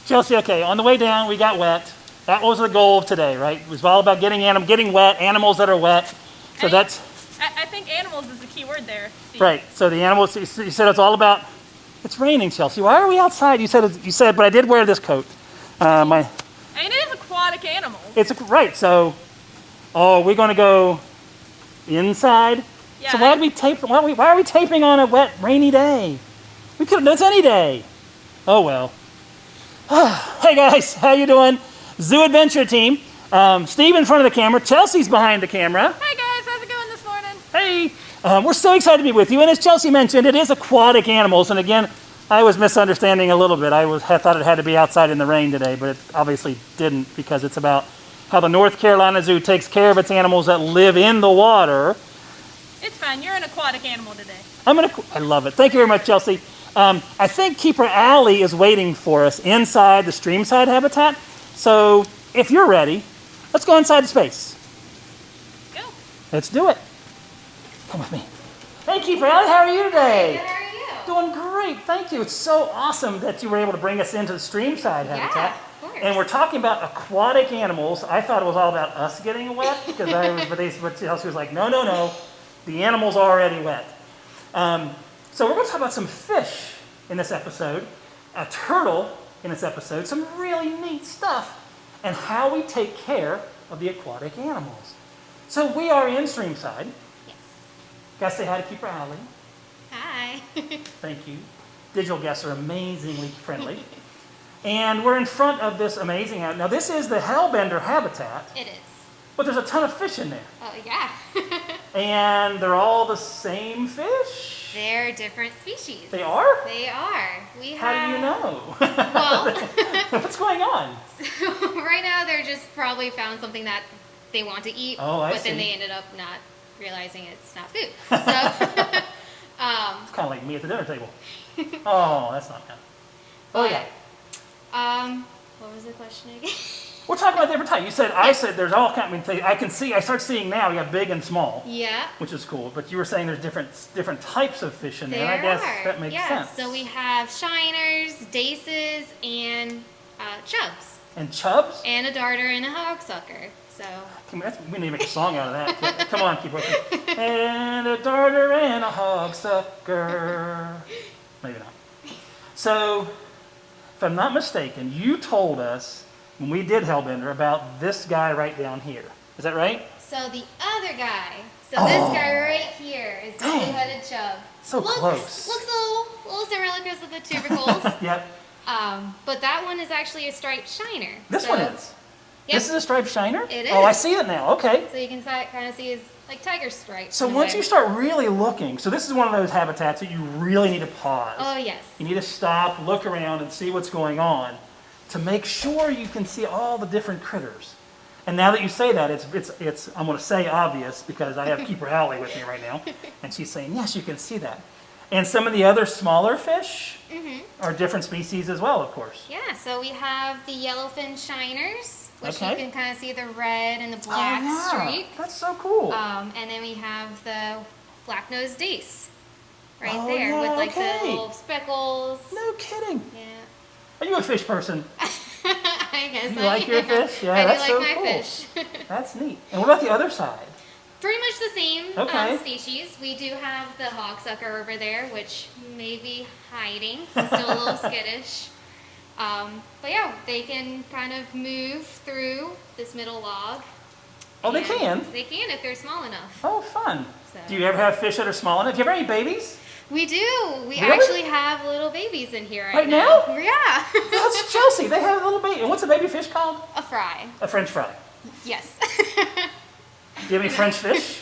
Chelsea, okay, on the way down, we got wet. That was the goal of today, right? It was all about getting wet, animals that are wet. So I think animals is the key word there, Steve. Right, so the animals, you said it's all about, it's raining, Chelsea. Why are we outside? You said, but I did wear this coat. And it is aquatic animals. Right, so, we're going to go inside? Yeah, So why are we taping on a wet, rainy day? We could have done this any day. Oh well. Hey guys, how you doing? Zoo Adventure team. Steve in front of the camera. Chelsea's behind the camera. Hi guys, how's it going this morning? Hey. We're so excited to be with you. And as Chelsea mentioned, it is aquatic animals. And again, I was misunderstanding a little bit. I thought it had to be outside in the rain today, but it obviously didn't, because it's about how the North Carolina Zoo takes care of its animals that live in the water. It's fine. You're an aquatic animal today. I love it. Thank you very much, Chelsea. I think Keeper Allie is waiting for us inside the streamside habitat. So if you're ready, let's go inside the space. Go. Let's do it. Come with me. Hey, Keeper Allie, how are you today? Good, how are you? Doing great, thank you. It's so awesome that you were able to bring us into the streamside habitat. Yeah, of course. And we're talking about aquatic animals. I thought it was all about us getting wet, because but Chelsea was like, no. The animal's already wet. So we're going to talk about some fish in this episode, a turtle in this episode, some really neat stuff, and how we take care of the aquatic animals. So we are in Streamside. Yes. Guys, say hi to Keeper Allie. Hi. Thank you. Digital guests are amazingly friendly. And we're in front of this amazing, now this is the Hellbender habitat. It is. But there's a ton of fish in there. Oh, yeah. And they're all the same fish? They're different species. They are? They are. How do you know? Well, What's going on? so right now they're just probably found something that they want to eat, I then see. they ended up not realizing it's not food. So, It's kind of like me at the dinner table. Oh, that's not good. Oh, yeah. what was the question again? We're talking about different types. I said there's all kind of, I start seeing now, you have big and small. Yeah. Which is cool, but you were saying there's different types of fish in there, and I There guess are. that makes sense. So we have shiners, daces, and chubs. And chubs? And a darter and a hogsucker. So We need to make a song out of that. Come on, keep working. And a darter and a hogsucker. Maybe not. So, if I'm not mistaken, you told us when we did Hellbender about this guy right down here. Is that right? So the other guy, this guy right here is the Dang. blue-headed chub. So close. Looks a little similar because of the tubercles. Yep. But that one is actually a striped shiner. This one is. Yep. This is a striped shiner? It Oh, I is. see it now. Okay. So you can kind of see his like tiger stripes. So in a once way. you start really looking, so this is one of those habitats that you really need to pause. Oh yes. You need to stop, look around, and see what's going on to make sure you can see all the different critters. And now that you say that, it's I'm going to say obvious because I have Keeper Allie with me right now, and she's saying, yes, you can see that. And some of the other smaller fish are different species as well, of course. Yeah. So we have the yellowfin shiners, which Okay. you can kind of see the red and the black streak. That's so cool. And then we have the black-nosed dace right Oh, there yeah, with like okay. the little speckles. No kidding. Yeah. Are you a fish person? I guess You I like your am. fish? Yeah, I that's do so like my cool. fish. That's neat. And what about the other side? Pretty much the same Okay. species. We do have the hogsucker over there, which may be hiding. He's still a little skittish. But yeah, they can kind of move through this middle log. Oh, they And can? They can if they're small enough. Oh, fun. So- Do you ever have fish that are small enough? Do you have any babies? We do. We Really? actually have little babies in here Right now. now? Yeah. That's Chelsea. They have a little baby. And what's a baby fish called? A fry. A French fry. Yes. Do you have any French fish?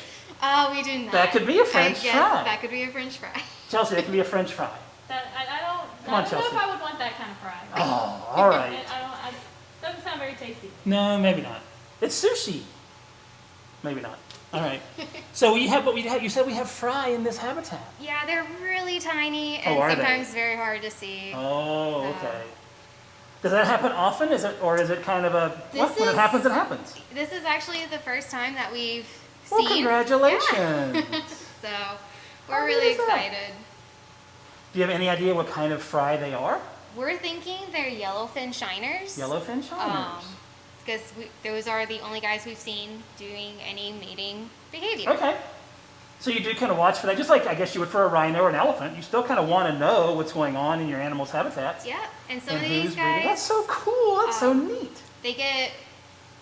We do not. That could be a French I guess fry. that could be a French fry. Chelsea, that could be a French fry. I don't Come on, know Chelsea. if I would want that kind of fry. Oh, all right. Doesn't sound very tasty. No, maybe not. It's sushi. Maybe not. All right. So you said we have fry in this habitat. Yeah, they're really tiny and are they? sometimes very hard to see. Oh, okay. Does that happen often? Is it kind of a when it This happens, it happens? This is actually the first time that we've Well, seen. congratulations. Yeah. So we're How really neat is that? excited. Do you have any idea what kind of fry they are? We're thinking they're yellowfin shiners. Yellowfin shiners. Because those are the only guys we've seen doing any mating behavior. Okay. So you do kind of watch for that, just like I guess you would for a rhino or an elephant. You still kind of want to know what's going on in your animal's habitats. Yeah, and some And of who's these breeding. guys, That's so cool. That's so neat. they get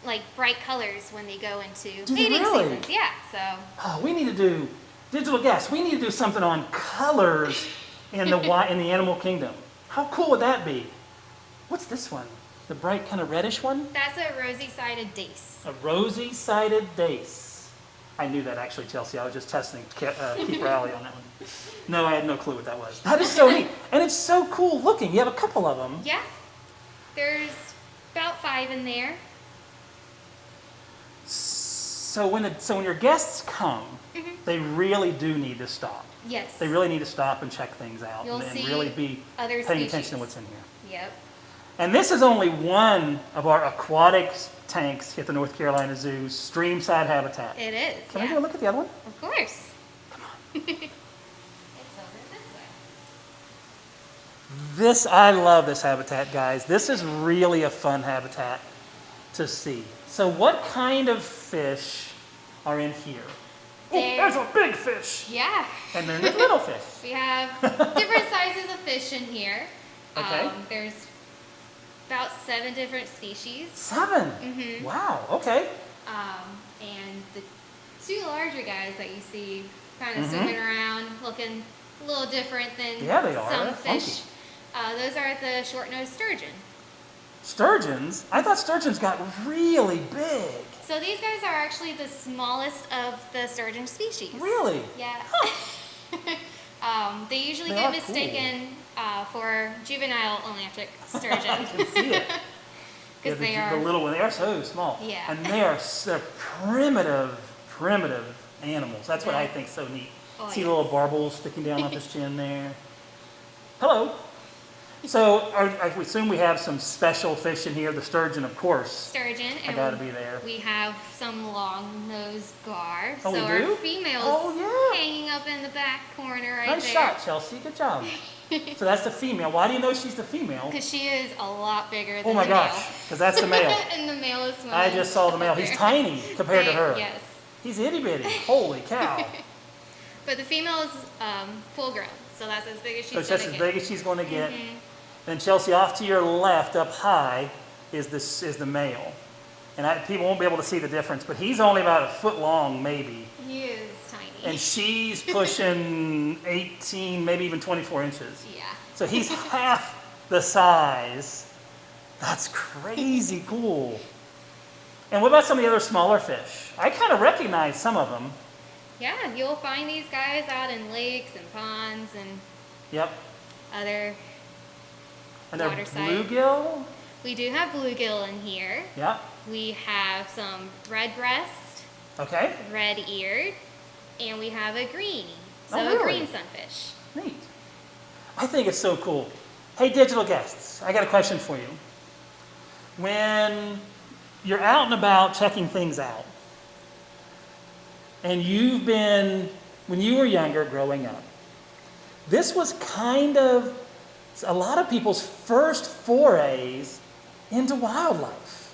like bright colors when they go into Do they mating really? seasons. Yeah, so Oh, we need to do digital guests. We need to do something on colors in the in the animal kingdom. How cool would that be? What's this one? The bright kind of reddish one? that's a rosy-sided dace. A rosy-sided dace. I knew that actually, Chelsea. I was just testing Keep Rally on that one. No, I had no clue what that was. That is so neat. And it's so cool looking. You have a couple of them. Yeah, there's about 5 in there. So when your guests come, they really do need to stop. Yes. They really need to stop and check things out You'll and see really be other paying species. attention to what's in here. Yep. And this is only one of our aquatics tanks at the North Carolina Zoo's streamside habitat. It is. Can yeah. I go look at the other one? Of course. Come on. It's over this way. I love this habitat, guys. This is really a fun habitat to see. So what kind of fish are in here? Oh, there's a big fish. Yeah. And then there's little fish. We have different sizes of fish in here. Okay. There's about 7 different species. 7? Mhm. Wow, okay. And the 2 larger guys that you see kind of Mhm. swimming around, looking a little different than Yeah, they are. some They're fish. Those are the short-nosed sturgeon. Sturgeons? I thought sturgeons got really big. So these guys are actually the smallest of the sturgeon species. Really? Yeah. They usually They get are mistaken for juvenile Atlantic I sturgeon. can see it. Because they are the little one. They are so small. Yeah. And they're primitive animals. That's what I think so neat. Oh, See yes. the little barbels sticking down off his chin there. Hello. So I assume we have some special fish in here. The sturgeon, of course. sturgeon. I gotta be there. We have some long-nosed gar. Oh, so we our do? female's Oh, yeah. hanging up in the back corner right Nice there. shot, Chelsea. Good job. So that's the female. Why do you know she's the female? Because she is a lot bigger than Oh my the gosh, male. because that's the male. And the male is swimming. I just saw the male. He's there. tiny compared to Right, her. Yes. He's itty bitty. Holy cow. But the female is full grown. So that's as big as So she's that's going as to get. big as she's going to get. Mhm. Then Chelsea, off to your left, up high, is the male. And people won't be able to see the difference, but he's only about a foot long, maybe. He is tiny. And she's pushing 18, maybe even 24 inches. Yeah. So he's half the size. That's crazy cool. And what about some of the other smaller fish? I kind of recognize some of them. Yeah, you'll find these guys out in lakes and ponds and Yep. other. And they're Waterside. bluegill. We do have bluegill in here. Yep. We have some red breast, Okay. red eared, and we have a greenie. So Oh, really? a green sunfish. Neat. I think it's so cool. Hey, digital guests, I got a question for you. When you're out and about checking things out, and when you were younger growing up, this was kind of a lot of people's first forays into wildlife.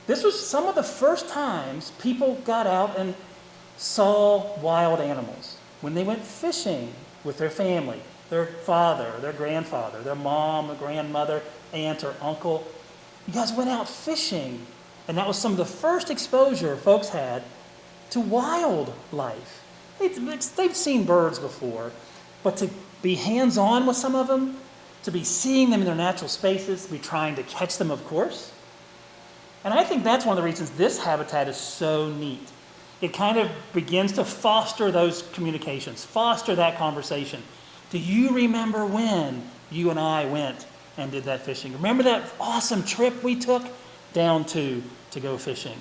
This was some of the first times people got out and saw wild animals. When they went fishing with their family, their father, their grandfather, their mom, their grandmother, aunt, or uncle. You guys went out fishing, and that was some of the first exposure folks had to wildlife. They've seen birds before, but to be hands-on with some of them, to be seeing them in their natural spaces, to be trying to catch them, of course. And I think that's one of the reasons this habitat is so neat. It kind of begins to foster those communications, foster that conversation. Do you remember when you and I went and did that fishing? Remember that awesome trip we took down to go fishing?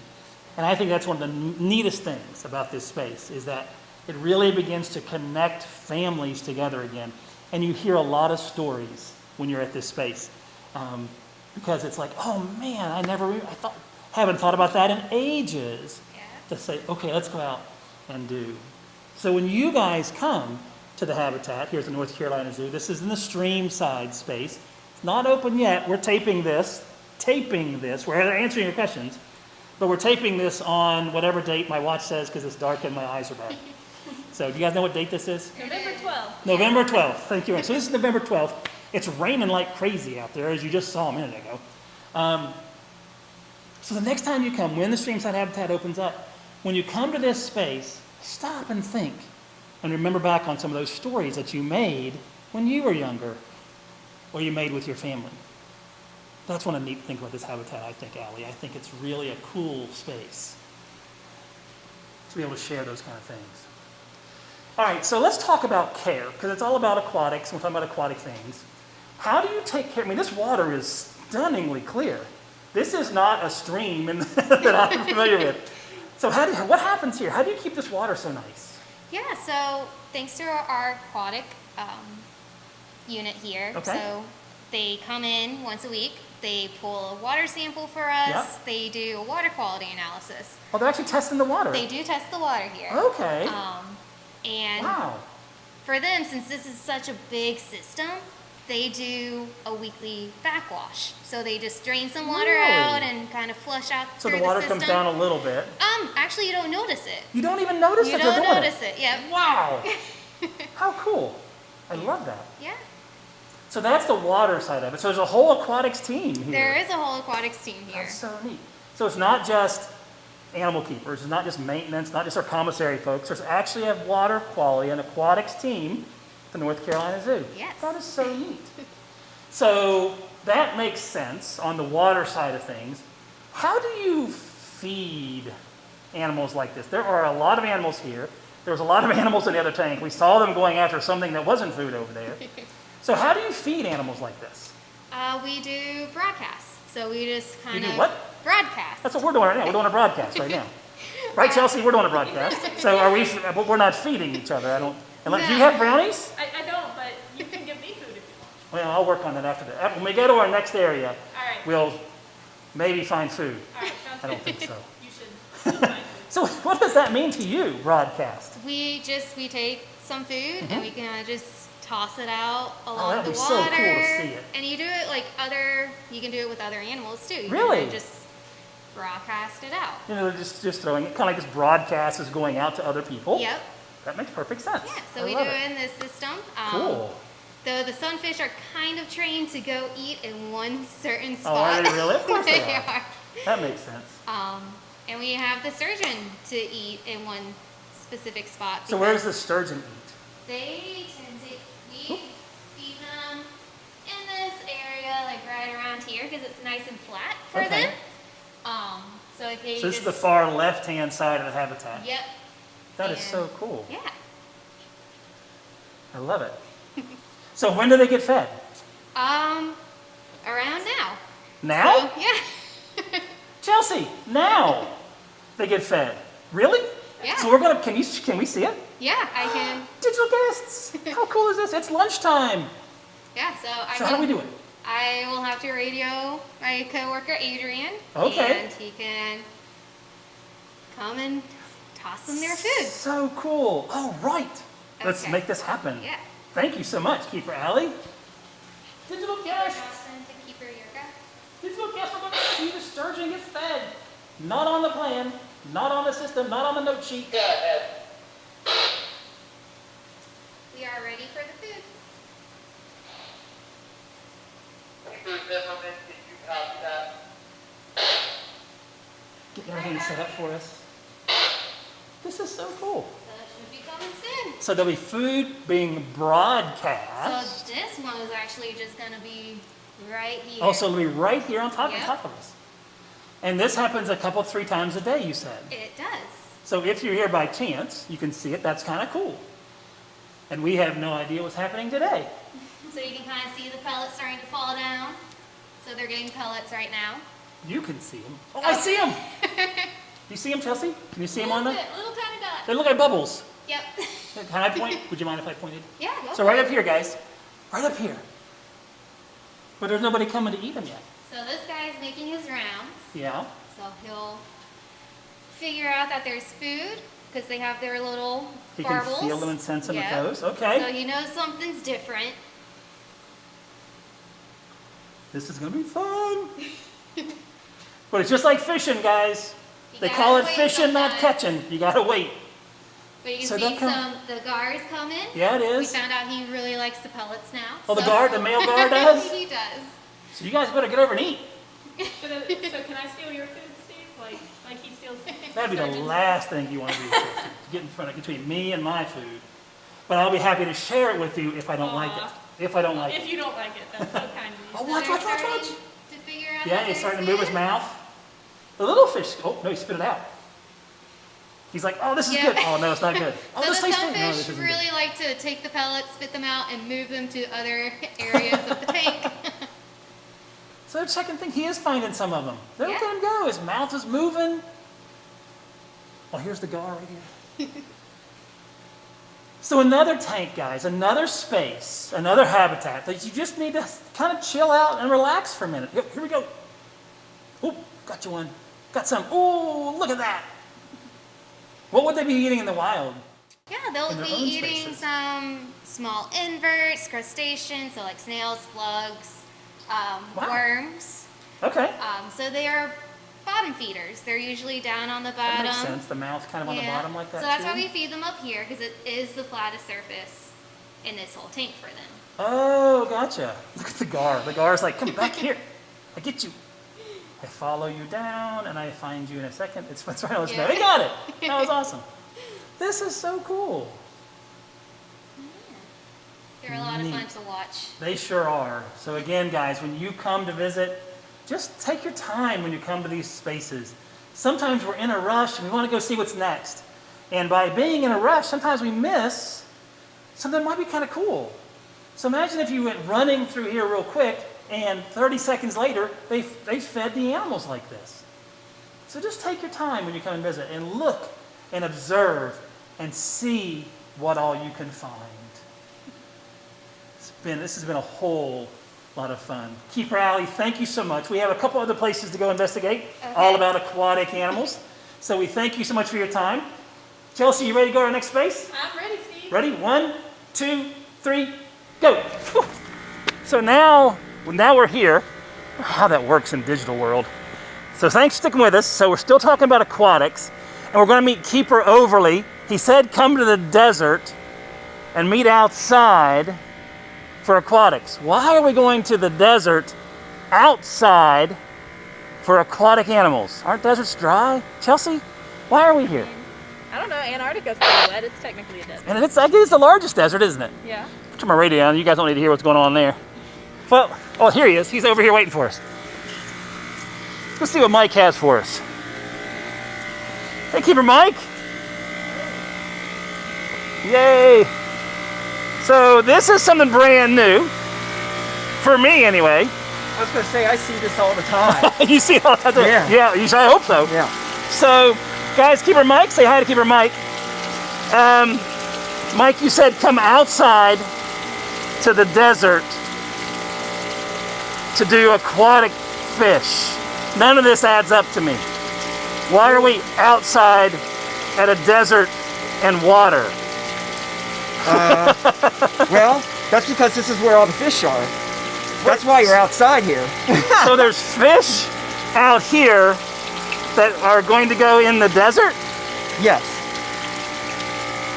And I think that's one of the neatest things about this space is that it really begins to connect families together again. And you hear a lot of stories when you're at this space. Because it's like, oh man, haven't thought about that in ages. Yeah. To say, okay, let's go out and do. So when you guys come, to the habitat. Here's the North Carolina Zoo. This is in the stream side space. It's not open yet. We're taping this. We're answering your questions, but we're taping this on whatever date my watch says because it's dark and my eyes are bad. So do you guys know what date this is? November 12th. November 12th. Thank you. So this is November 12th. It's raining like crazy out there, as you just saw a minute ago. So the next time you come, when the streamside habitat opens up, when you come to this space, stop and think and remember back on some of those stories that you made when you were younger or you made with your family. That's one of the neat things about this habitat, I think, Allie. I think it's really a cool space to be able to share those kind of things. All right, so let's talk about care, because it's all about aquatics, and we're talking about aquatic things. How do you take care? I mean, this water is stunningly clear. This is not a stream that I'm familiar with. So what happens here? How do you keep this water so nice? Yeah, so thanks to our aquatic unit here. Okay. So they come in once a week. They pull a water sample for us. Yep. They do a water quality analysis. Oh, they're actually testing the water. They do test the water here. Okay. And Wow. for them, since this is such a big system, they do a weekly backwash. So they just drain some water Really? out and kind of flush out So through the water system. comes down a little bit. Actually, you don't notice it. You don't even notice You that they're don't doing notice it. Yep. Wow. How cool. I love that. Yeah. So that's the water side of it. So there's a whole aquatics team here. There is a whole aquatics team here. That's so neat. So it's not just animal keepers, it's not just maintenance, not just our commissary folks. There's actually a water quality, an aquatics team at the North Carolina Zoo. Yes. That is so neat. So that makes sense on the water side of things. How do you feed animals like this? There are a lot of animals here. There was a lot of animals in the other tank. We saw them going after something that wasn't food over there. So how do you feed animals like this? We do broadcasts. So we just kind You of do what? broadcast. That's what we're doing right now. We're doing a broadcast right now. Right, Chelsea? We're doing a broadcast. So but we're not feeding each other. Do you have brownies? I don't, but you can give me food if you want. Well, I'll work on that after that. When we go to our next area, All right. we'll maybe find food. All right, sounds I don't good. think so. You should find food. So what does that mean to you, broadcast? We take some food and we kind of just toss it out along that'd the be water. so cool to see it. And you do it you can do it with other animals too. You Really? can just broadcast it out. You know, just throwing it, kind of like this broadcast is going out to other people. Yep. That makes perfect sense. Yeah, I so we do love it in this system. Cool. Though the sunfish are kind of trained to go eat in one certain Oh, are spot. they really? Of course they They are. are. That makes sense. And we have the sturgeon to eat in one specific spot. So where does the because sturgeon eat? They tend to we feed them in this area, like right around here, because it's nice and flat for Okay. them. So if they So this just, is the far left-hand side of the habitat. Yep. That is And- so cool. Yeah. I love it. So when do they get fed? Around now. Now? So, yeah. Chelsea, now they get fed. Really? Yeah. So can we see it? Yeah, I can. Digital guests. How cool is this? It's lunchtime. Yeah, so I So can. how do we do it? I will have to radio my coworker Adrian. Okay. And he can come and toss them their food. So cool. Oh, right. Let's Okay. make this happen. Yeah. Thank you so much, Keeper Allie. Digital guests. Johnson to keep her yoga. Digital guests are going to see the sturgeon get fed. Not on the plan, not on the system, not on the note sheet. We are ready for the food. Getting everything set up for us. This is so cool. So it should be coming soon. So there'll be food being broadcast. So this one is actually just going to be right here. Also, it'll be right here on top Yep. of us. And this happens 3 times a day, you said. It does. So if you're here by chance, you can see it. That's kind of cool. And we have no idea what's happening today. So you can kind of see the pellets starting to fall down. So they're getting pellets right now. You can see them. Oh, I see them. You see them, Chelsea? Can you see them on there? Little tiny dot. They look like bubbles. Yep. Can I point? Would you mind if I pointed? Yeah, go So for right it. up here, guys. Right up here. But there's nobody coming to eat them yet. So this guy is making his rounds. Yeah. So he'll figure out that there's food because they have their little He barbels. can feel them and sense them Yeah. with those. Okay. So you know something's different. This is going to be fun. But it's just like fishing, guys. You They gotta call it wait fishing, not sometimes. catching. You got to wait. But you can So see they'll come- the guards come in. Yeah, it We is. found out he really likes the pellets now. Oh, the male guard does? He does. So you guys better get over and eat. So can I steal your food, Steve? Like he steals? That'd be the Sergeant's- last thing you want to do. To get in front of between me and my food. But I'll be happy to share it with you if I don't like it. Aw. If I don't like If it. you don't like it, that's so kind of you. Oh, watch, They're watch, watch, starting watch. To figure out Yeah, how he's they starting to move his spin. mouth. The little fish, oh, no, he spit it out. He's like, oh, this is Yeah. good. Oh, no, it's not good. Oh, So this the tastes good. No, this sunfish isn't really good. like to take the pellets, spit them out, and move them to other areas of the tank. So they're checking things. He is finding some of them. They're Yeah. letting him go. His mouth is moving. Oh, here's the gar right here. So another tank, guys, another space, another habitat that you just need to kind of chill out and relax for a minute. Yep, here we go. Oh, got you one. Got some. Oh, look at that. What would they be eating in the wild? Yeah, they'll In their be own eating spaces. some small inverts, crustaceans, so like snails, slugs, Wow. worms. Okay. So they are bottom feeders. They're usually down on the That bottom. makes sense. The mouth kind of on the Yeah. bottom like that So that's too. why we feed them up here, because it is the flattest surface in this whole tank for them. Oh, gotcha. Look at the gar. The gar's like, come back here. I get you. I follow you down and I find you in a second. It's right on his Yeah. nose. He got it. That was awesome. This is so cool. They're a lot of fun Neat. to watch. They sure are. So again, guys, when you come to visit, just take your time when you come to these spaces. Sometimes we're in a rush and we want to go see what's next. And by being in a rush, sometimes we miss something that might be kind of cool. So imagine if you went running through here real quick and 30 seconds later, they fed the animals like this. So just take your time when you come and visit and look and observe and see what all you can find. This has been a whole lot of fun. Keeper Alley, thank you so much. We have a couple other places to go investigate, all about aquatic animals. So we thank you so much for your time. Chelsea, you ready to go to our next space? I'm ready, Steve. Ready? 1, 2, 3, go. Whew. So now we're here. How that works in digital world. So thanks for sticking with us. So we're still talking about aquatics, and we're going to meet Keeper Overly. He said come to the desert and meet outside for aquatics. Why are we going to the desert outside for aquatic animals? Aren't deserts dry? Chelsea, why are we here? I don't know. Antarctica's pretty wet. It's technically a desert. And I guess it's the largest desert, isn't it? Yeah. Turn my radio on. You guys don't need to hear what's going on there. Well, oh, here he is. He's over here waiting for us. Let's see what Mike has for us. Hey, Keeper Mike. Yay. So this is something brand new. For me, anyway. I was going to say, I see this all the time. You see it all the time. Yeah. Yeah, I hope so. Yeah. So, guys, Keeper Mike, say hi to Keeper Mike. Mike, you said come outside to the desert to do aquatic fish. None of this adds up to me. Why are we outside at a desert and water? Well, that's because this is where all the fish are. That's why you're outside here. So there's fish out here that are going to go in the desert? Yes.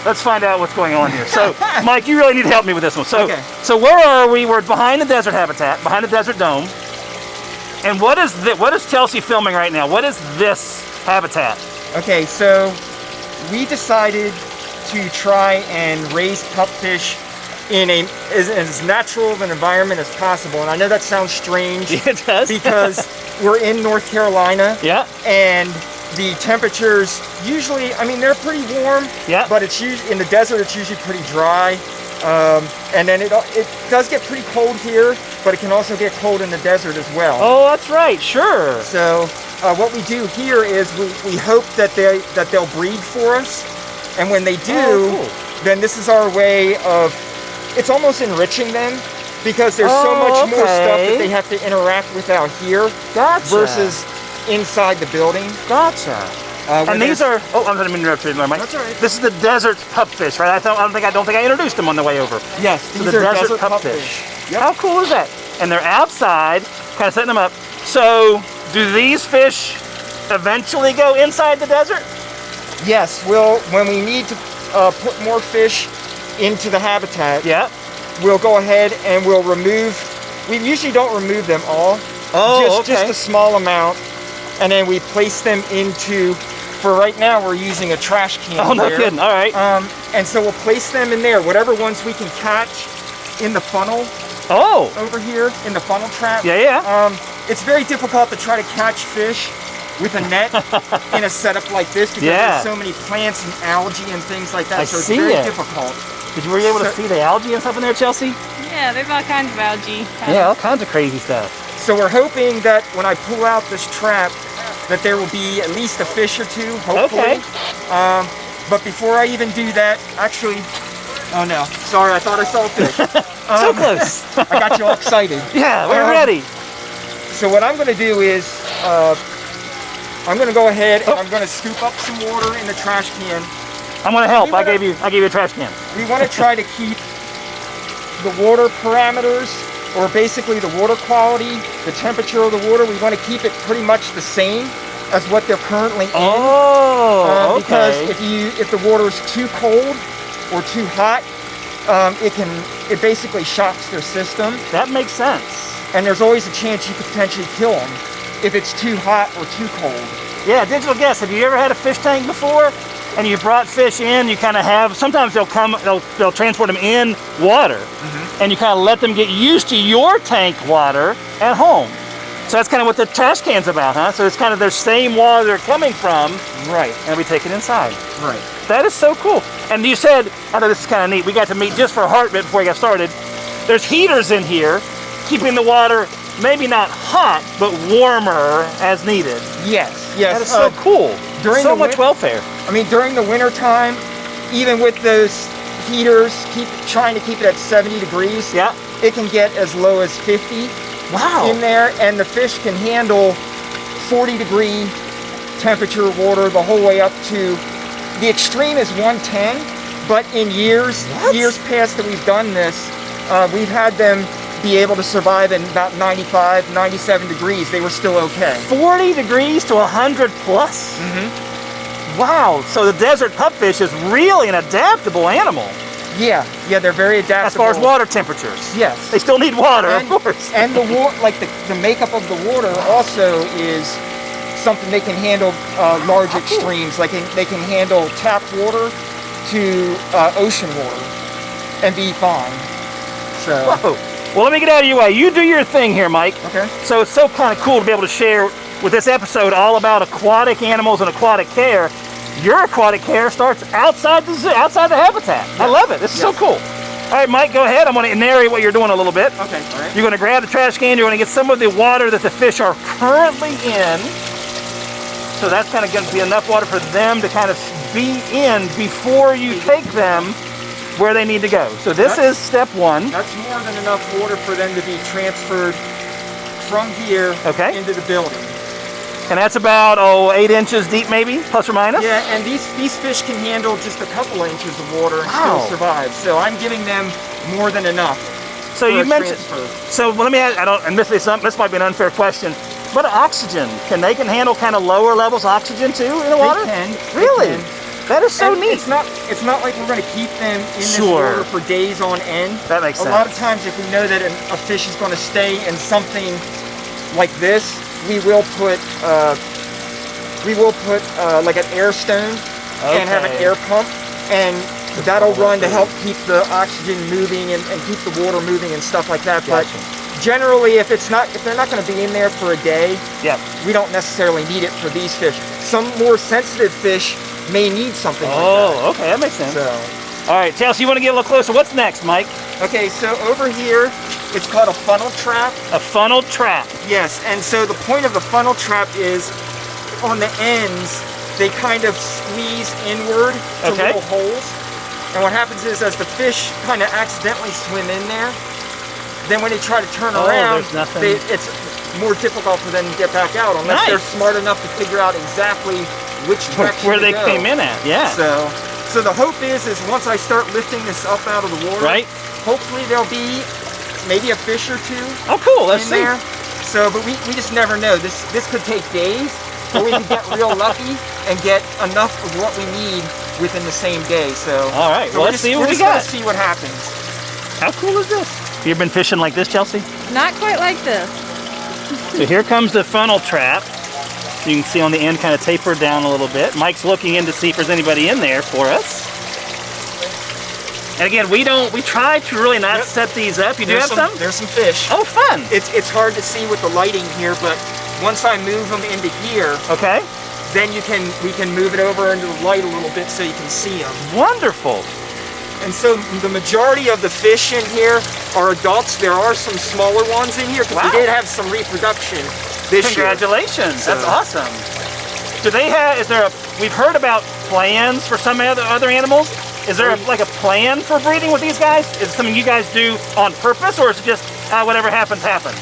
Let's find out what's going on here. So, Mike, you really need to help me with this one. So, Okay. so where are we? We're behind the desert habitat, behind the desert dome. And what is Chelsea filming right now? What is this habitat? Okay, so we decided to try and raise pupfish in as natural of an environment as possible. And I know that sounds strange It does. because we're in North Carolina. Yeah. And the temperatures usually, I mean, they're pretty warm. Yeah. But it's usually in the desert. It's usually pretty dry, and then it does get pretty cold here, but it can also get cold in the desert as well. Oh, that's right. Sure. So what we do here is we hope that they'll breed for us, and when they do, Oh, then this is our way of, it's almost enriching them, because there's so much more stuff that they have to interact with out here Gotcha. versus inside the building. Gotcha. And these are, oh, I'm going to interrupt you there, Mike. That's all right. This is the desert pupfish, right? I don't think I introduced them on the way over. Yes, So these the are desert pupfish. How cool is that? And they're outside, kind of setting them up. So, do these fish eventually go inside the desert? Yes, when we need to put more fish into the habitat, Yeah. we'll go ahead and we'll remove. We usually don't remove them all. Oh, just okay. a small amount, and then we place them into. For right now, we're using a trash can. Oh, no there. kidding. All right. And so we'll place them in there. Whatever ones we can catch in the funnel Oh. over here in the funnel trap. Yeah, yeah. It's very difficult to try to catch fish with a net in a setup like this because Yeah. there's so many plants and algae and things like that. I so it's see very it. difficult. Were you able to So- see the algae and stuff in there, Chelsea? Yeah, there's all kinds of algae. Yeah, all kinds of crazy stuff. So we're hoping that when I pull out this trap, that there will be at least a fish or two, hopefully. Okay. But before I even do that, actually, oh no, sorry, I thought I saw a fish. So close. I got you all excited. Yeah, we're ready. So what I'm going to do is, I'm going to go ahead and I'm going to scoop up some water in the trash can. I'm gonna help. We wanna- I gave you a trash can. We want to try to keep the water parameters, or basically the water quality, the temperature of the water, we want to keep it pretty much the same as what they're currently in. Oh, okay. Because if the water is too cold or too hot, it basically shocks their system, That makes sense. and there's always a chance you could potentially kill them if it's too hot or too cold. Yeah, digital guess. Have you ever had a fish tank before? And you brought fish in, you kind of have, sometimes they'll transport them in water, and you kind of let them get used to your tank water at home. So that's kind of what the trash can's about, huh? So it's kind of their same water they're coming from, Right, and we take it inside. right. That is so cool. And you said, I thought this is kind of neat, we got to meet just for a heartbeat before we got started. There's heaters in here, keeping the water maybe not hot, but warmer as needed. Yes, yes. That is so cool. during so the much win- welfare. I mean, during the winter time, even with those heaters, trying to keep it at 70 degrees, Yeah. it can get as low as 50 Wow. in there, and the fish can handle 40-degree temperature water the whole way up to, the extreme is 110, but in years past that we've done this, we've had them be able to survive in about 95, 97 degrees. They were still okay. 40 degrees to 100 plus? Wow, so the desert pupfish is really an adaptable animal Yeah, they're very adaptable. as far as water temperatures. Yes. They still need water, And, of course. and the water, like the makeup of the water also is something they can handle large extremes. Like they can handle tap water to ocean water and be fine. So, Whoa. Well, let me get out of your way. You do your thing here, Mike. okay. So it's so kind of cool to be able to share with this episode all about aquatic animals and aquatic care. Your aquatic care starts outside the zoo, outside the habitat. I love it. This is so cool. All right, Mike, go ahead. I'm going to narrate what you're doing a little bit. Okay, all right. You're going to grab the trash can. You're going to get some of the water that the fish are currently in. So that's kind of going to be enough water for them to kind of be in before you take them where they need to go. So this is step one. That's more than enough water for them to be transferred from here into the building. And that's about, 8 inches deep maybe, plus or minus? Yeah, and these fish can handle just a couple of inches of water and Wow. still survive. So I'm giving them more than enough. So for you a mentioned, transfer. so let me ask, and this might be an unfair question, but oxygen, can they handle kind of lower levels of oxygen too in the water? They can. Really? They can. That is so And neat. It's not like we're going to keep them in this Sure. water for days on end. That makes A lot of sense. times, if we know that a fish is going to stay in something like this, we will put like an air stone and have an Okay. air pump, and that'll run to help keep the oxygen moving and keep the water moving and stuff like that. Gotcha. But generally, if they're not going to be in there for a day, Yeah. we don't necessarily need it for these fish. Some more sensitive fish may need something like Oh, okay, that makes sense. that. All right, Chelsea, you want to get a little closer? What's next, Mike? Okay, so over here, it's called a funnel trap. A funnel trap. Yes, and so the point of the funnel trap is on the ends, they kind of squeeze inward to Okay. little holes. And what happens is as the fish kind of accidentally swim in there, then when they try to turn Oh, around, there's nothing. it's more difficult for them to get back out unless Nice. they're smart enough to figure out exactly which direction Where to they go. came in at, yeah. So the hope is once I start lifting this up out of the water, Right. hopefully there'll be maybe a fish or two Oh, cool. Let's in see. there. So, but we just never know. This could take days, or we could get real lucky and get enough of what we need within the same day. So, All right, so well, we're let's just, see what we're we just gonna got. see what happens. How cool is this? You ever been fishing like this, Chelsea? Not quite like this. So here comes the funnel trap. You can see on the end kind of tapered down a little bit. Mike's looking in to see if there's anybody in there for us. And again, we try to really not Yep. set these up. You do have some? There's some fish. Oh, fun. It's hard to see with the lighting here, but once I move them into here, Okay. then we can move it over into the light a little bit so you can see them. Wonderful. And so the majority of the fish in here are adults. There are some smaller ones in here because Wow. we did have some reproduction this year. Congratulations. That's So- awesome. Do they have, we've heard about plans for some other animals. Is there like a plan for breeding with these guys? Is it something you guys do on purpose, or is it just whatever happens, happens?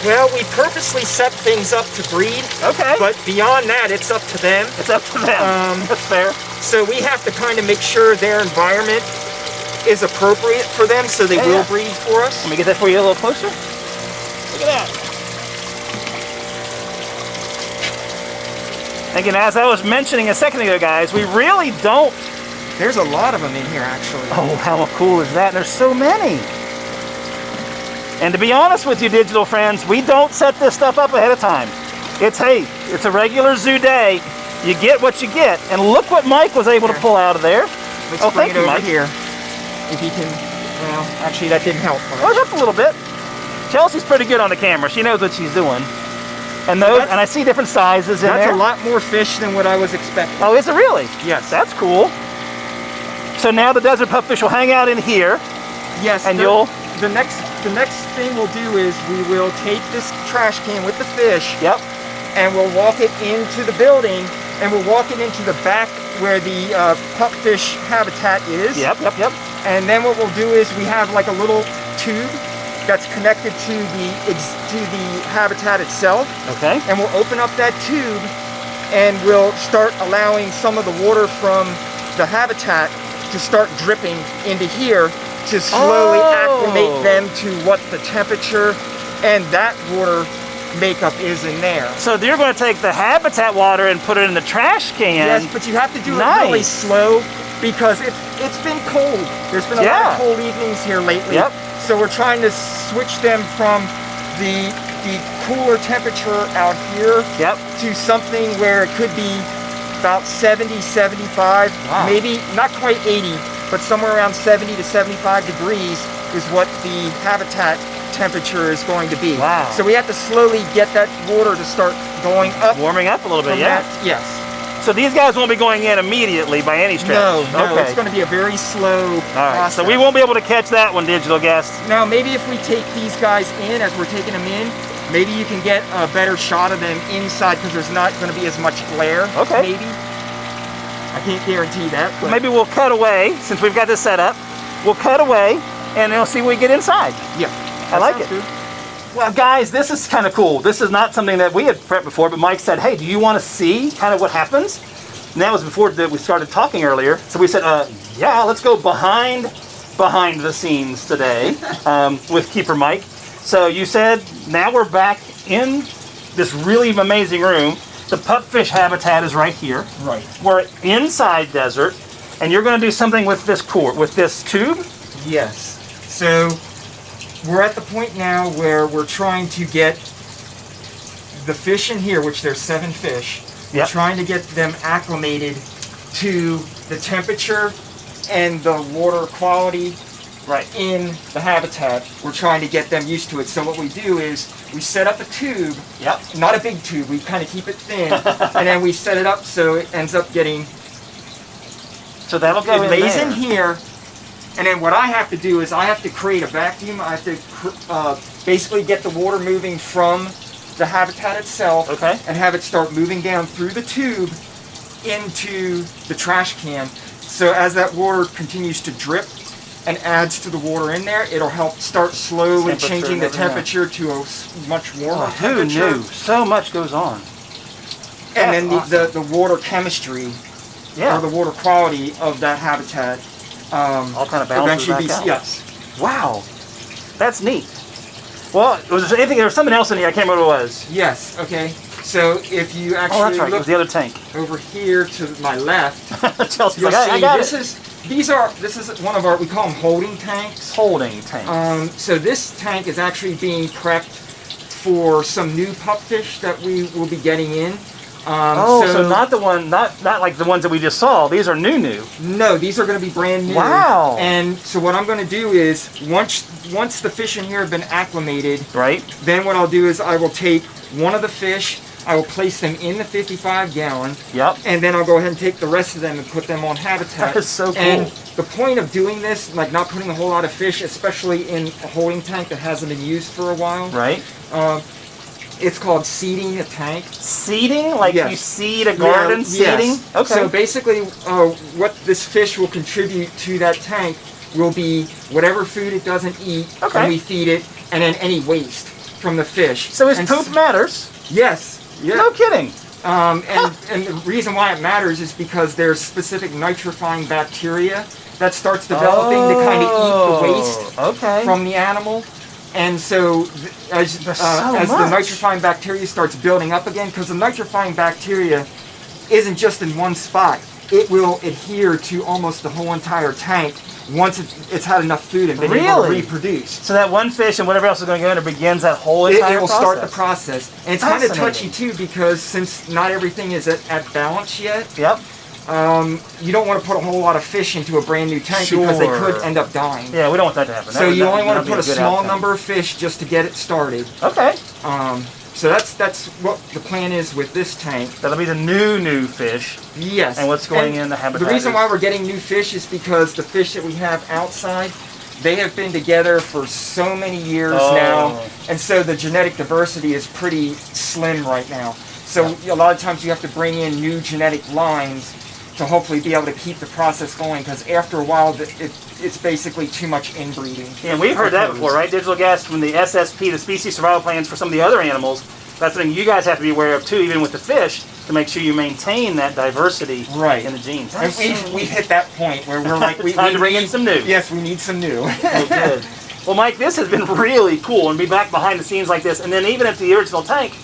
Well, we purposely set things up to breed, Okay. but beyond that, it's up to them. It's up to them. That's fair. So we have to kind of make sure their environment is appropriate for them so they Yeah, will yeah. breed for us. Let me get that for you a little closer. Look at that. Again, as I was mentioning a second ago, guys, we really don't. There's a lot of them in here, actually. Oh, how cool is that? There's so many. And to be honest with you, digital friends, we don't set this stuff up ahead of time. Hey, it's a regular zoo day. You get what you get. And look what Mike was able to pull out of there. Let's Oh, bring thank it you, over Mike. here. If you can, well, actually that didn't help much. Oh, it's up a little bit. Chelsea's pretty good on the camera. She knows what she's doing. And I see different sizes in That's there. a lot more fish than what I was expecting. Oh, is it really? Yes. That's cool. So now the desert pupfish will hang out in here. Yes. And the next thing we'll do is we will take this trash can with the fish. Yep. And we'll walk it into the building, and we'll walk it into the back where the pupfish habitat is. Yep. And then what we'll do is we have like a little tube that's connected to the habitat itself. Okay. And we'll open up that tube and we'll start allowing some of the water from the habitat to start dripping into here to slowly acclimate them to what the temperature and that water makeup is in there. So you're going to take the habitat water and put it in the trash can. Yes, but you have to do it really Nice. slow because it's been cold. There's been a lot of cold evenings here lately. Yep. So we're trying to switch them from the cooler temperature out here Yep. to something where it could be about 70, 75, Wow. maybe not quite 80, but somewhere around 70 to 75 degrees is what the habitat temperature is going to be. Wow. So we have to slowly get that water to start going up. Warming up a little bit, from yeah. that. Yes. So these guys won't be going in immediately by any stretch. No, Okay. it's going to be a very slow All right. process. So we won't be able to catch that one, digital guests. Now, maybe if we take these guys in as we're taking them in, maybe you can get a better shot of them inside because there's not going to be as much glare. Okay. Maybe. I can't guarantee that. But Maybe we'll cut away since we've got this set up. We'll cut away and we'll see when we get inside. yeah. I like sounds it. good. Well, guys, this is kind of cool. This is not something that we had prepped before, but Mike said, hey, do you want to see kind of what happens? And that was before we started talking earlier. So we said, yeah, let's go behind the scenes today with Keeper Mike. So you said, now we're back in this really amazing room. The pupfish habitat is right here. Right. We're inside desert, and you're going to do something with this tube? Yes. So we're at the point now where we're trying to get the fish in here, which there's 7 fish. We're Yep. trying to get them acclimated to the temperature and the water quality Right. in the habitat. We're trying to get them used to it. So what we do is we set up a tube, Yep. not a big tube, we kind of keep it thin, and then we set it up so it ends up getting, So that'll go it in lays there. in here, and then what I have to do is I have to create a vacuum. I have to basically get the water moving from the habitat itself, Okay. and have it start moving down through the tube into the trash can. So as that water continues to drip and adds to the water in there, it'll help start slowly Temperature changing and the everything, yeah. temperature to a much warmer Oh, who temperature. knew? So much goes on. and then That's the water chemistry Yeah. or the water quality of that habitat All kind of balances eventually back out. yes. Wow. That's neat. Well, was there anything? There was something else in here. I can't remember what it was. Yes, okay. So if you actually Oh, that's right. It look was the other tank. over here to my left, Chelsea's you'll like, I see got this it. this is one of our, we call them holding tanks. Holding tank. So this tank is actually being prepped for some new pupfish that we will be getting in. so not the one, not like the ones that we just saw. These are new. No, these are going to be brand new. Wow. And so what I'm going to do is, once the fish in here have been acclimated, Right? then what I'll do is I will take one of the fish, I will place them in the 55 gallon, Yep. and then I'll go ahead and take the rest of them and put them on habitat. That is so cool. And the point of doing this, like not putting a whole lot of fish, especially in a holding tank that hasn't been used for a while, Right? it's called seeding a tank. Seeding? Like Yes. you seed a garden? Yeah, Seeding? yes. Okay. So basically, what this fish will contribute to that tank will be whatever food it doesn't eat, Okay. and we feed it, and then any waste from the fish. So his And poop matters? Yes. Yeah. No kidding. And the reason why it matters is because there's specific nitrifying bacteria that starts developing to kind of eat the waste Okay. from the animal. And so as There's so the much. nitrifying bacteria starts building up again, because the nitrifying bacteria isn't just in one spot. It will adhere to almost the whole entire tank once it's had enough food and been able to Really? reproduce. So that one fish and whatever else is going to go in, it begins that whole entire It will process. start the process. And it's kind of touchy Fascinating. too, because since not everything is at balance yet, Yep. you don't want to put a whole lot of fish into a brand new tank because they Sure. could end up dying. Yeah, we don't want that to happen. So you only want to put a good small outcome. number of fish just to get it started. Okay. So that's what the plan is with this tank. That'll be the new fish. Yes. And what's going in the habitat The reason is- why we're getting new fish is because the fish that we have outside, they have been together for so many years Oh. now, and so the genetic diversity is pretty slim right now. So a lot of times you have to bring in new genetic lines to hopefully be able to keep the process going, because after a while it's basically too much inbreeding. Yeah, we've heard that before, right? Digital guest, when the SSP, the species survival plans for some of the other animals, that's something you guys have to be aware of too, even with the fish, to make sure you maintain that diversity Right. in the genes. And we've hit that point where we're like, we Time to bring in need- some new. Yes, we need some new. Oh, good. Well, Mike, this has been really cool, and be back behind the scenes like this. And then even at the original tank,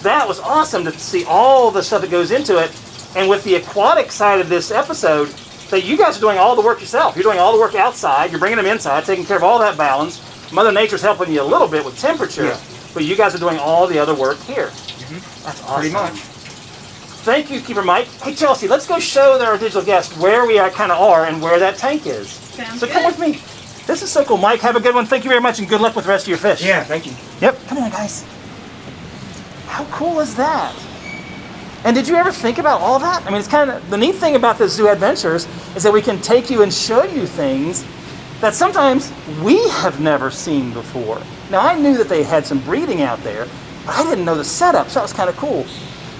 that was awesome to see all the stuff that goes into it. And with the aquatic side of this episode, that you guys are doing all the work yourself. You're doing all the work outside. You're bringing them inside, taking care of all that balance. Mother Nature's helping you a little bit with temperature, Yeah. but you guys are doing all the other work here. That's awesome. Pretty much. Thank you, Keeper Mike. Hey, Chelsea, let's go show our digital guests where we kind of are and where that tank is. Sounds So come good. with me. This is so cool. Mike, have a good one. Thank you very much, and good luck with the rest of your fish. Yeah, thank you. Yep. Come on, guys. How cool is that? And did you ever think about all that? I mean, it's kind of the neat thing about the Zoo Adventures is that we can take you and show you things that sometimes we have never seen before. Now, I knew that they had some breeding out there, but I didn't know the setup, so that was kind of cool.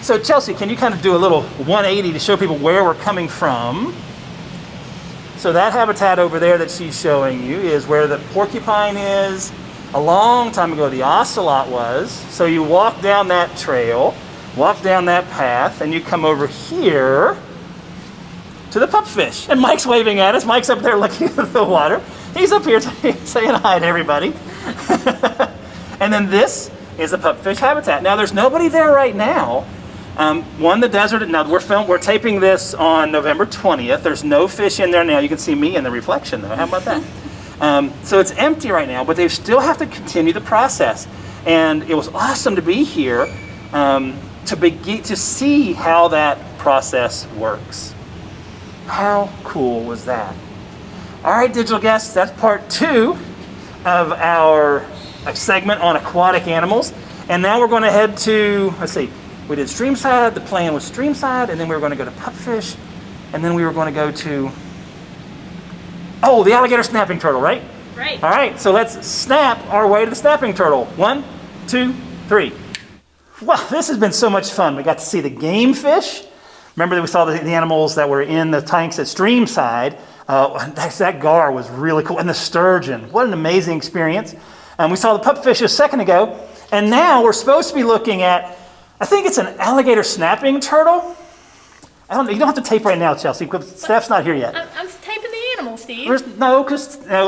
So, Chelsea, can you kind of do a little 180 to show people where we're coming from? So that habitat over there that she's showing you is where the porcupine is. A long time ago, the ocelot was. So you walk down that trail, walk down that path, and you come over here to the pupfish. And Mike's waving at us. Mike's up there looking at the water. He's up here saying hi to everybody. And then this is the pupfish habitat. Now, there's nobody there right now. The desert. Now we're taping this on November 20th. There's no fish in there now. You can see me in the reflection, though. How about that? So it's empty right now, but they still have to continue the process. And it was awesome to be here to see how that process works. How cool was that? All right, digital guests, that's part 2 of our segment on aquatic animals. And now we're going to head to, let's see, we did streamside, the plan was streamside, and then we were going to go to pupfish, and then we were going to go to, the alligator snapping turtle, right? Right. All right, so let's snap our way to the snapping turtle. 1, 2, 3. Wow, this has been so much fun. We got to see the game fish. Remember that we saw the animals that were in the tanks at streamside. That gar was really cool. And the sturgeon. What an amazing experience. We saw the pupfish a second ago. And now we're supposed to be looking at I think it's an alligator snapping turtle. I don't know. You don't have to tape right now, Chelsea, because Steph's not here yet. I'm taping the animal, Steve. No,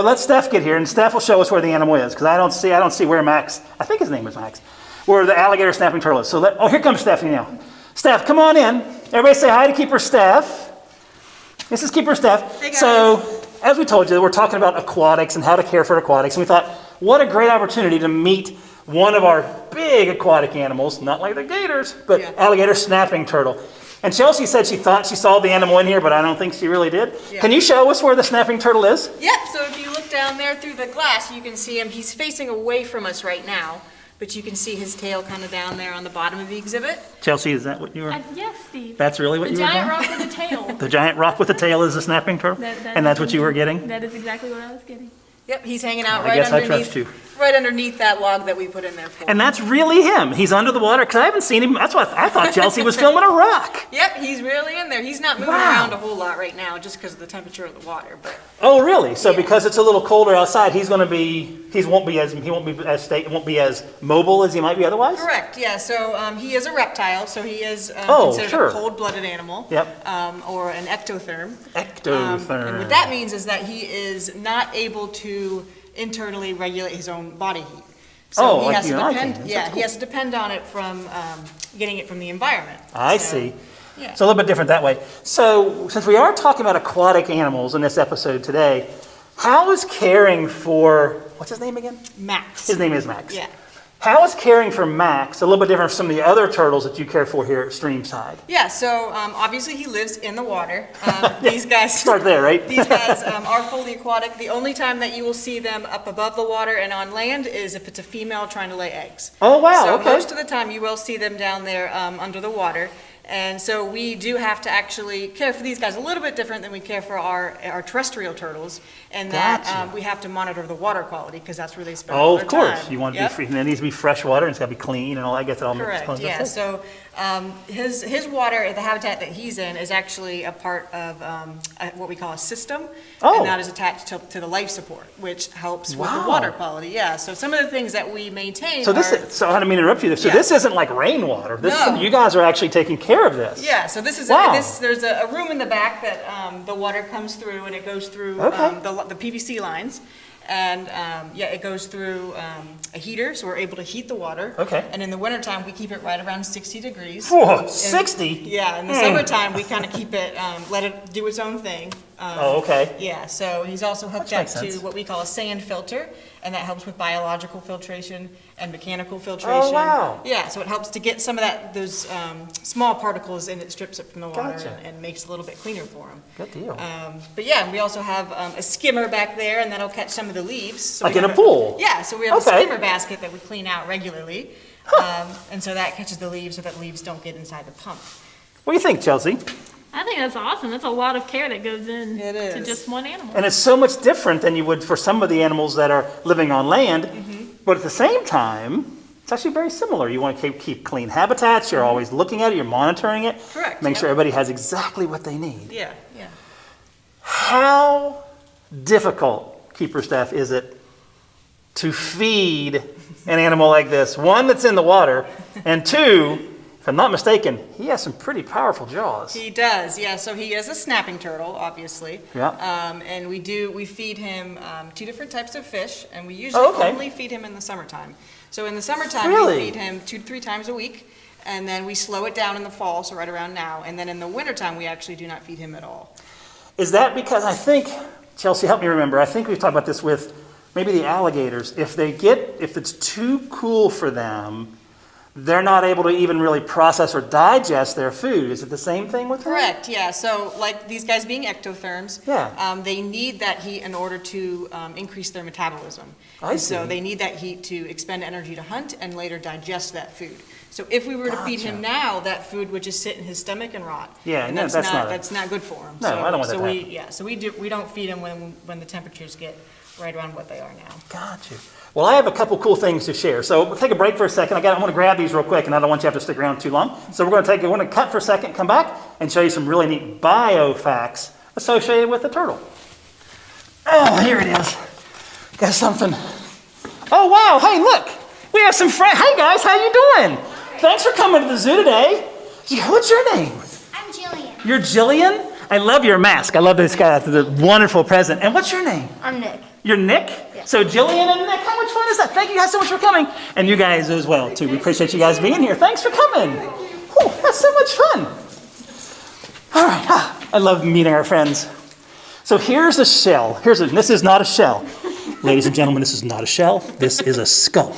let Steph get here, and Steph will show us where the animal is, because I don't see where Max, I think his name is Max, where the alligator snapping turtle is. So here comes Stephanie now. Steph, come on in. Everybody say hi to Keeper Steph. This is Keeper Steph. Hey, guys. So, as we told you, we're talking about aquatics and how to care for aquatics, and we thought, what a great opportunity to meet one of our big aquatic animals, not like the gators, but alligator snapping turtle. And Chelsea said she thought she saw the animal in here, but I don't think she really did. Yeah. Can you show us where the snapping turtle is? Yep, so if you look down there through the glass, you can see him. He's facing away from us right now, but you can see his tail kind of down there on the bottom of the exhibit. Chelsea, is that what you were? Yes, Steve. That's really what The you were giant doing? rock with a tail. The giant rock with the tail is a snapping turtle? And that's what you were getting? That is exactly what I was getting. Yep, he's hanging out I guess I underneath, trust you. right underneath that log that we put in there for him. And that's really him. He's under the water, because I haven't seen him. That's why I thought Chelsea was filming a rock. Yep, he's really in there. He's not moving Wow. around a whole lot right now just because of the temperature of the water, but Oh, really? So Yeah. because it's a little colder outside, he won't be as mobile as he might be otherwise? correct, yeah. So he is a reptile, so he is Oh, considered sure. a cold-blooded animal. Yep. Or an ectotherm. Ectotherm. And what that means is that he is not able to internally regulate his own body heat. So Oh, he like has to you and I depend, can. yeah, That's he has to depend on it from getting it from the environment. I So, see. Yeah. It's a little bit different that way. So, since we are talking about aquatic animals in this episode today, how is caring for, what's his name again? Max. His name is Max. Yeah. How is caring for Max a little bit different from some of the other turtles that you care for here at Streamside? Yeah, so obviously he lives in the water. These guys Start there, right? These guys are fully aquatic. The only time that you will see them up above the water and on land is if it's a female trying to lay eggs. Oh, wow, So okay. most of the time you will see them down there under the water. And so we do have to actually care for these guys a little bit different than we care for our terrestrial turtles, and that Gotcha. we have to monitor the water quality because that's where they spend Oh, all of their course. time. You want it to Yep. be free, and it needs to be fresh water, and it's got to be clean, and all. I guess it all makes Correct, tons of yeah. sense. So his water, the habitat that he's in, is actually a part of what we call a system. Oh. And that is attached to the life support, which helps with Wow. the water quality, yeah. So some of the things that we maintain So are. so I didn't mean to interrupt you. So Yeah. this isn't like rainwater. No. You guys are actually taking care of this. Yeah, so this is, Wow. there's a room in the back that the water comes through, and it goes through Okay. the PVC lines. And it goes through a heater, so we're able to heat the water. Okay. And in the wintertime, we keep it right around 60 degrees. Whoa, 60? Yeah, in the summertime, we kind of keep it, let it do its own thing. Oh, okay. Yeah, so he's also hooked That up makes to sense. what we call a sand filter, and that helps with biological filtration and mechanical filtration. Oh, wow. Yeah, so it helps to get some of those small particles, and it strips it from the water Gotcha. and makes it a little bit cleaner for them. Good deal. But yeah, we also have a skimmer back there, and that'll catch some of the leaves. So Like we in a have pool? Yeah, so we have Okay. a skimmer basket that we clean out regularly, and so that catches the leaves so that leaves don't get inside the pump. What do you think, Chelsea? I think that's awesome. That's a lot of care that goes in It to is. just one animal. And it's so much different than you would for some of the animals that are living on land. Mm-hmm. But at the same time, it's actually very similar. You want to keep clean habitats. You're always looking at it. You're monitoring it. Mm-hmm. Correct, Make yep. sure everybody has exactly what they need. Yeah, yeah. How difficult, keeper staff, is it to feed an animal like this? One, that's in the water, and two, if I'm not mistaken, he has some pretty powerful jaws. He does, yeah. So he is a snapping turtle, obviously. Yeah. And we feed him 2 different types of fish, and we usually Oh, okay. only feed him in the summertime. So in the summertime, Really? we feed him 2 to 3 times a week, and then we slow it down in the fall, so right around now. And then in the wintertime, we actually do not feed him at all. Is that because I think, Chelsea, help me remember, I think we've talked about this with maybe the alligators. If it's too cool for them, they're not able to even really process or digest their food. Is it the same thing with them? Correct, yeah. So like these guys being ectotherms, Yeah. they need that heat in order to increase their metabolism. I And so see. they need that heat to expend energy to hunt and later digest that food. So if we were to feed him Gotcha. now, that food would just sit in his stomach and rot. Yeah, and no, that's not- that's not good for him. No, so, I don't want that so to we happen. yeah, so we don't feed him when the temperatures get right around what they are now. Got you. Well, I have a couple cool things to share. So we'll take a break for a second. I'm going to grab these real quick, and I don't want you to have to stick around too long. So we're going to cut for a second, come back, and show you some really neat bio facts associated with the turtle. Oh, here it is. Got something. Oh, wow. Hey, look. We have some friends. Hey, guys. How you doing? Thanks for coming to the zoo today. What's your name? I'm Jillian. You're Jillian? I love your mask. I love this guy. It's a wonderful present. And what's your name? I'm Nick. You're Nick? Yeah. So Jillian and Nick, how much fun is that? Thank you guys so much for coming. And you guys as well, too. We appreciate you guys being here. Thanks for coming. Whew, that's so much fun. All right. I love meeting our friends. So here's a shell. This is not a shell. Ladies and gentlemen, this is not a shell. This is a skull.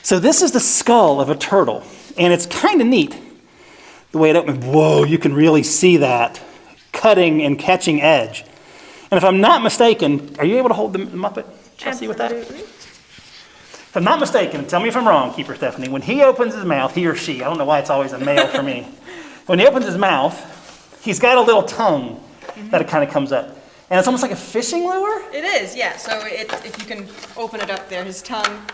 So this is the skull of a turtle. And it's kind of neat. The way it opens. Whoa, you can really see that cutting and catching edge. And if I'm not mistaken, are you able to hold the Muppet, Chelsea, with that? If I'm not mistaken, tell me if I'm wrong, Keeper Stephanie, when he opens his mouth, he or she, I don't know why it's always a male for me. When he opens his mouth, he's got a little tongue that it kind of comes up. And it's almost like a fishing lure? It is, yeah. So if you can open it up there, his tongue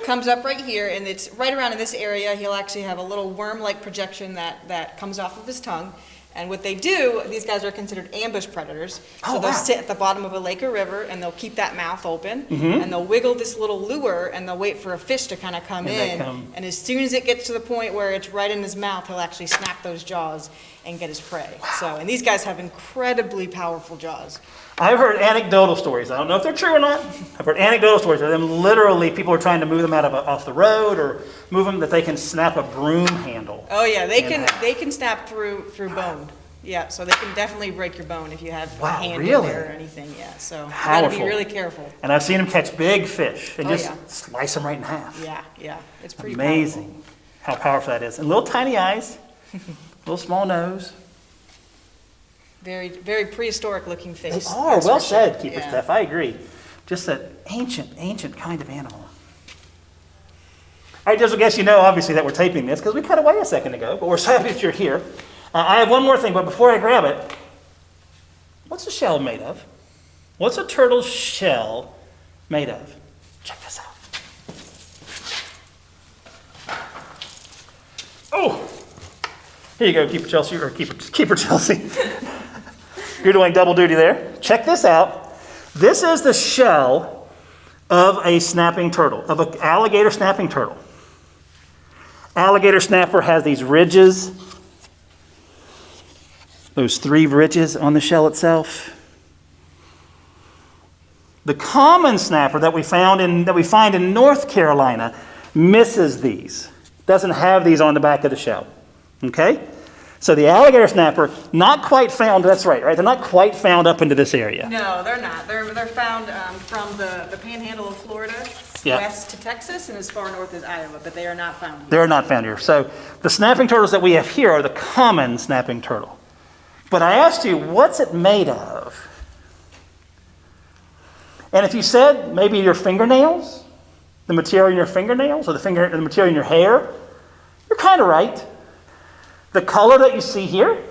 comes up right here, and it's right around in this area. He'll actually have a little worm-like projection that comes off of his tongue. And what they do, these guys are considered ambush predators. So they'll sit at the bottom of a lake or river, and they'll keep that mouth open, and they'll wiggle this little lure, and they'll wait for a fish to kind of come in. And as soon as it gets to the point where it's right in his mouth, he'll actually snap those jaws and get his prey. So, and these guys have incredibly powerful jaws. I've heard anecdotal stories. I don't know if they're true or not. I've heard anecdotal stories of them literally, people are trying to move them off the road or move them that they can snap a broom handle. Oh yeah, they can snap through bone. Yeah, so they can definitely break your bone if you have a hand in there or anything. Yeah, so you gotta be really careful. And I've seen them catch big fish and just yeah. slice them right in half. Yeah, it's pretty amazing powerful. How powerful that is. And little tiny eyes, little small nose. Very, very prehistoric looking face. They are, well said, sure. Keeper Yeah. Steph, I agree. Just that ancient kind of animal. I just guess you know, obviously, that we're taping this because we cut away a second ago, but we're so happy that you're here. I have one more thing, but before I grab it, what's a shell made of? What's a turtle's shell made of? Check this out. Oh! Here you go, Keeper Chelsea, or Keeper Chelsea. You're doing double duty there. Check this out. This is the shell of a snapping turtle, of an alligator snapping turtle. Alligator snapper has these ridges, those 3 ridges on the shell itself. The common snapper that we find in North Carolina misses these. Doesn't have these on the back of the shell. Okay? So the alligator snapper, not quite found, that's right? They're not quite found up into this area. No, they're not. They're found from the panhandle of Florida, west to Texas, and as far north as Iowa, but they are not found here. They're not found here. So the snapping turtles that we have here are the common snapping turtle. But I asked you, what's it made of? And if you said maybe your fingernails, the material in your fingernails, or the material in your hair, you're kind of right. The color that you see here,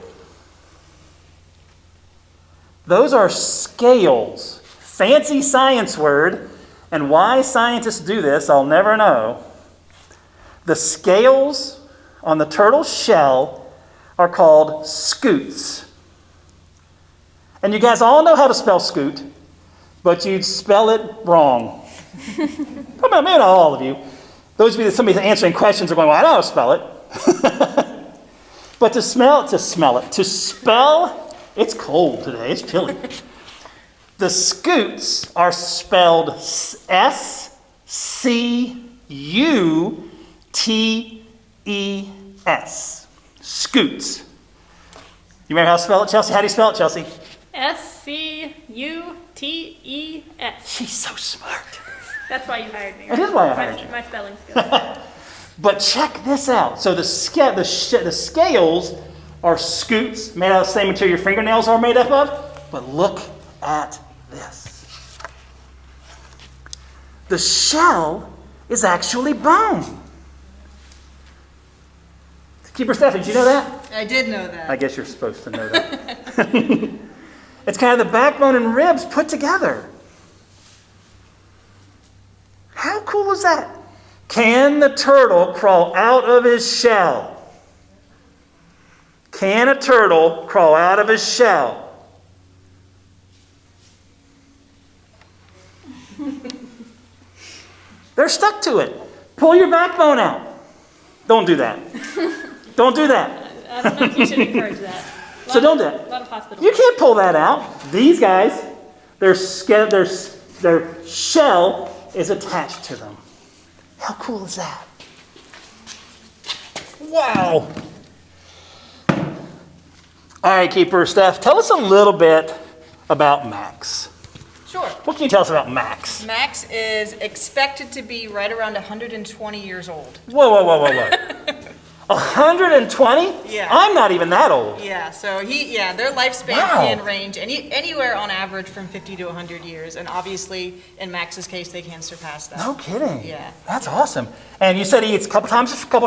those are scales. Fancy science word, and why scientists do this, I'll never know. The scales on the turtle's shell are called scutes. And you guys all know how to spell scoot, but you'd spell it wrong. Maybe not all of you. Those of you that somebody's answering questions are going, well, I know how to spell it. But to spell, it's cold today, it's chilly. The scutes are spelled S-C-U-T-E-S. Scutes. You remember how to spell it, Chelsea? How do you spell it, Chelsea? S-C-U-T-E-S. She's so smart. That's why you hired me. That is why I hired you. My spelling skills. But check this out. So the scales are scutes made out of the same material your fingernails are made up of. But look at this. The shell is actually bone. Keeper Stephanie, did you know that? I did know that. I guess you're supposed to know that. It's kind of the backbone and ribs put together. How cool is that? Can the turtle crawl out of his shell? Can a turtle crawl out of his shell? They're stuck to it. Pull your backbone out. Don't do that. Don't do that. I don't know if you should encourage that. So don't do that. A lot of hospitals. You can't pull that out. These guys, their shell is attached to them. How cool is that? Wow. All right, Keeper Steph, tell us a little bit about Max. Sure. What can you tell us about Max? Max is expected to be right around 120 years old. Whoa, whoa, whoa, whoa, whoa. 120? Yeah. I'm not even that old. Yeah, so their lifespan Wow. can range anywhere on average from 50 to 100 years, and obviously, in Max's case, they can surpass that. No kidding. Yeah. That's awesome. And you said he eats a couple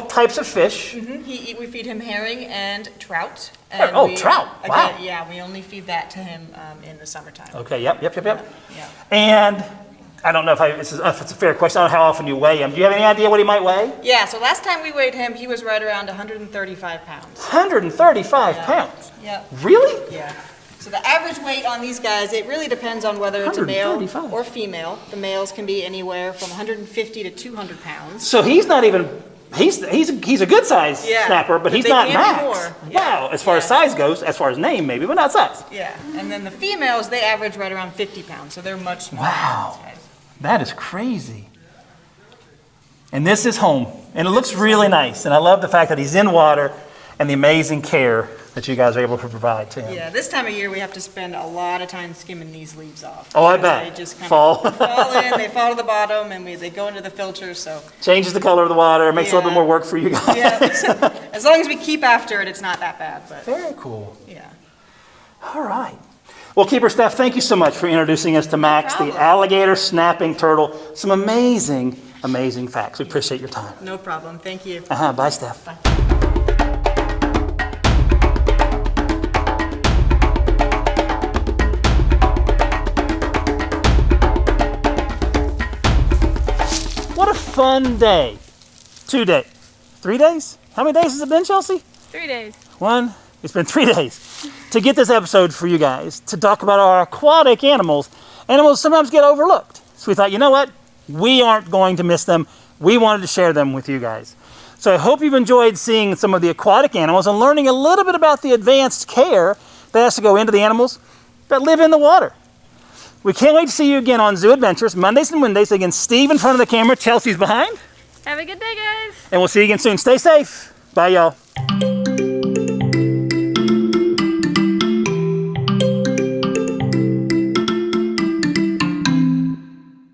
types of fish. We feed him herring and trout. Trout. Wow. Again, yeah, we only feed that to him in the summertime. Okay, yep. Yeah. And I don't know if it's a fair question. I don't know how often you weigh him. Do you have any idea what he might weigh? Yeah, so last time we weighed him, he was right around 135 pounds. 135 pounds. Yeah. Really? Yeah. So the average weight on these guys, it really depends on whether it's a male 135. or female. The males can be anywhere from 150 to 200 pounds. So he's not even, he's a good size Yeah, snapper, but but he's they not can Max. be more. Wow, as far as size goes, as far as name maybe, but not size. Yeah, and then the females, they average right around 50 pounds, so they're much smaller. Wow. than these guys. That is crazy. And this is home, and it looks really nice. And I love the fact that he's in water and the amazing care that you guys are able to provide to him. Yeah, this time of year, we have to spend a lot of time skimming these leaves off. Oh, I because bet. They just kind Fall. of fall in, they fall to the bottom, and they go into the filter, so. Changes the color of the water, makes it a little bit Yeah. more work for you guys. Yeah, as long as we keep after it, it's not that bad, but, Very cool. yeah. All right. Well, Keeper Steph, thank you so much for introducing us to Max, the problem. alligator snapping turtle. Some amazing, amazing facts. We appreciate your time. No problem, thank you. Bye, Steph. Bye. What a fun day. 2 days. 3 days? How many days has it been, Chelsea? 3 days. It's been 3 days to get this episode for you guys, to talk about our aquatic animals. Animals sometimes get overlooked. So we thought, you know what? We aren't going to miss them. We wanted to share them with you guys. So I hope you've enjoyed seeing some of the aquatic animals and learning a little bit about the advanced care that has to go into the animals that live in the water. We can't wait to see you again on Zoo Adventures, Mondays and Wednesdays. Again, Steve in front of the camera, Chelsea's behind. Have a good day, guys. And we'll see you again soon. Stay safe. Bye, y'all.